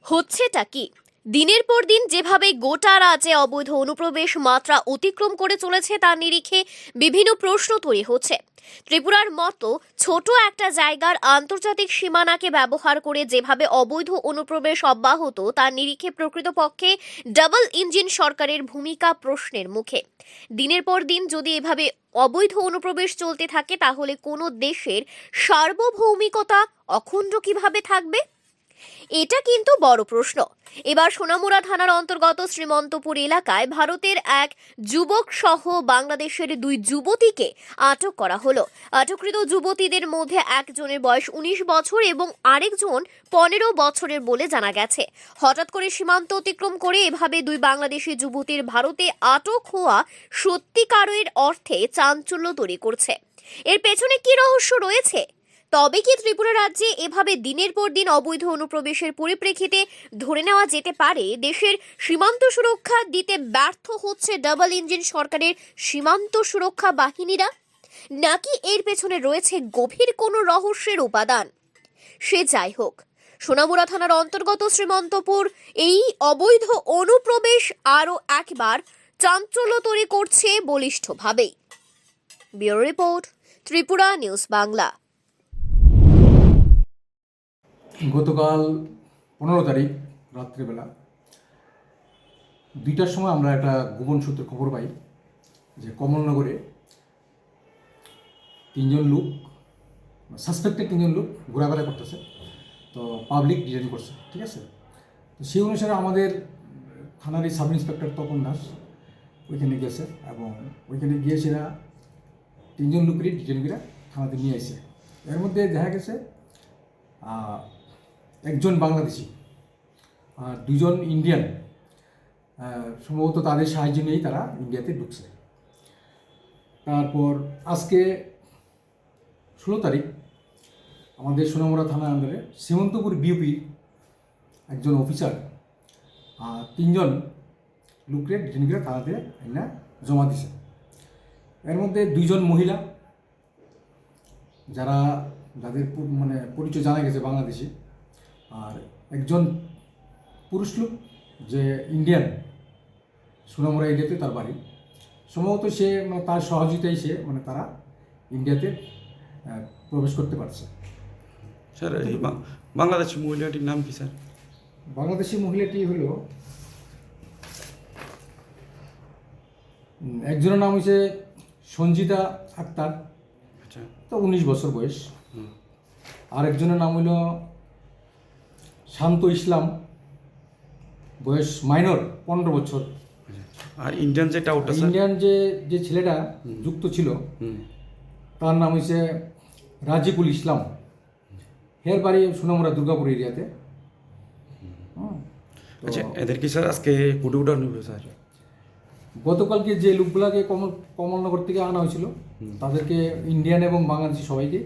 হচ্ছেটা কি? দিনের পর দিন যেভাবে গোটা রাজ্যে অবৈধ অনুপ্রবেশ মাত্রা অতিক্রম করে চলেছে তার নিরিখে বিভিন্ন প্রশ্ন তৈরি হচ্ছে। ত্রিপুরার মতো ছোট একটা জায়গার আন্তর্জাতিক সীমানাকে ব্যবহার করে যেভাবে অবৈধ অনুপ্রবেশ অব্যাহত তার নিরিখে প্রকৃতপক্ষে ডাবল ইঞ্জিন সরকারের ভূমিকা প্রশ্নের মুখে। দিনের পর দিন যদি এভাবে অবৈধ অনুপ্রবেশ চলতে থাকে তাহলে কোনো দেশের সার্বভৌমিকতা অখণ্ড কিভাবে থাকবে? এটা কিন্তু বড় প্রশ্ন। এবার সোনামুড়া থানার অন্তর্গত শ্রীমন্তপুর এলাকায় ভারতের এক যুবক সহ বাংলাদেশের 2 যুবতীকে আটক করা হলো। আটককৃত যুবতীদের মধ্যে একজনের বয়স 19 বছর এবং আরেকজন 15 বছরের বলে জানা গেছে। হঠাৎ করে সীমান্ত অতিক্রম করে এভাবে 2 বাংলাদেশি যুবতীর ভারতে আটক হওয়া সত্যিকারের অর্থে চাঞ্চল্য তৈরি করছে। এর পেছনে কি রহস্য রয়েছে? তবে কি ত্রিপুরা রাজ্যে এভাবে দিনের পর দিন অবৈধ অনুপ্রবেশের পরিপ্রেক্ষিতে ধরে নেওয়া যেতে পারে দেশের সীমান্ত সুরক্ষা দিতে ব্যর্থ হচ্ছে ডাবল ইঞ্জিন সরকারের সীমান্ত সুরক্ষা বাহিনীরা, নাকি এর পেছনে রয়েছে গভীর কোনো রহস্যের উপাদান? সে যাই হোক, সোনামুড়া থানার অন্তর্গত শ্রীমন্তপুর এই অবৈধ অনুপ্রবেশ আরও একবার চাঞ্চল্য তৈরি করছে বলিষ্ঠভাবেই। Bureau report, Tripura news Bangla. গতকাল 15 তারিখ রাত্রিবেলা 2টার সময় আমরা একটা গোপন সূত্রে খবর পাই যে কমলনগরে 3জন লোক, সাসপেক্টেড 3জন লোক ঘোরাফেরা করতেছে, তো পাবলিক ডিটেইন করছে। ঠিক আছে, তো সেই অনুসারে আমাদের থানার সাব ইন্সপেক্টর তপন দাস ওইখানে গেছে এবং ওইখানে গিয়ে সেরা 3জন লোকেরই ডিটেইন করে থানাতে নিয়ে আসে। এর মধ্যে দেখা গেছে একজন বাংলাদেশি আর 2জন ইন্ডিয়ান, সম্ভবত তাদের সাহায্য নিয়েই তারা ইন্ডিয়াতে ঢুকছে। তারপর আজকে 16 তারিখ আমাদের সোনামুড়া থানার আন্ডারে শ্রীমন্তপুর বিউপি একজন অফিসার 3জন লোককে ডিটেইন করে থানাতে আইনা জমা দিছে। এর মধ্যে 2জন মহিলা যাদের পরিচয় জানা গেছে বাংলাদেশি, আর একজন পুরুষ লোক যে ইন্ডিয়ান, সোনামুড়া এরিয়াতে তার বাড়ি। সম্ভবত সে তার সহযোগিতায় সে তারা ইন্ডিয়াতে প্রবেশ করতে পারছে। স্যার, এই বাংলাদেশি মহিলাটির নাম কি স্যার? বাংলাদেশি মহিলাটি হলো, একজনের নাম হচ্ছে সঞ্জিতা আক্তার, আচ্ছা, তো 19 বছর বয়স। আর একজনের নাম হইল শান্ত ইসলাম, বয়স মাইনর 15 বছর। আর ইন্ডিয়ান যেটা ওটা স্যার? ইন্ডিয়ান যে ছেলেটা যুক্ত ছিল তার নাম হচ্ছে রাজিকুল ইসলাম, হের বাড়ি সোনামুড়া দুর্গাপুর এরিয়াতে। আচ্ছা, এদের কি স্যার আজকে কোর্টে উঠানো হবে স্যার? গতকালকে যে লোকগুলাকে কমলনগর থেকে আনা হয়েছিল তাদেরকে ইন্ডিয়ান এবং বাংলাদেশি সবাইকে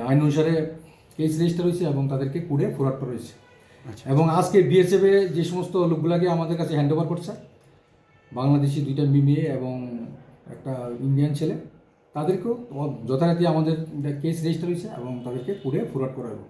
আইন অনুসারে কেস রেজিস্টার হয়েছে এবং তাদেরকে কোর্টে ফরওয়ার্ড করা হয়েছে। এবং আজকে বিএসএফ যে সমস্ত লোকগুলাকে আমাদের কাছে হ্যান্ড ওভার করছে, বাংলাদেশি 2টা মেয়ে এবং একটা ইন্ডিয়ান ছেলে, তাদেরকেও যথারীতি আমাদের কেস রেজিস্টার হয়েছে এবং তাদেরকে কোর্টে ফরওয়ার্ড করা হবে।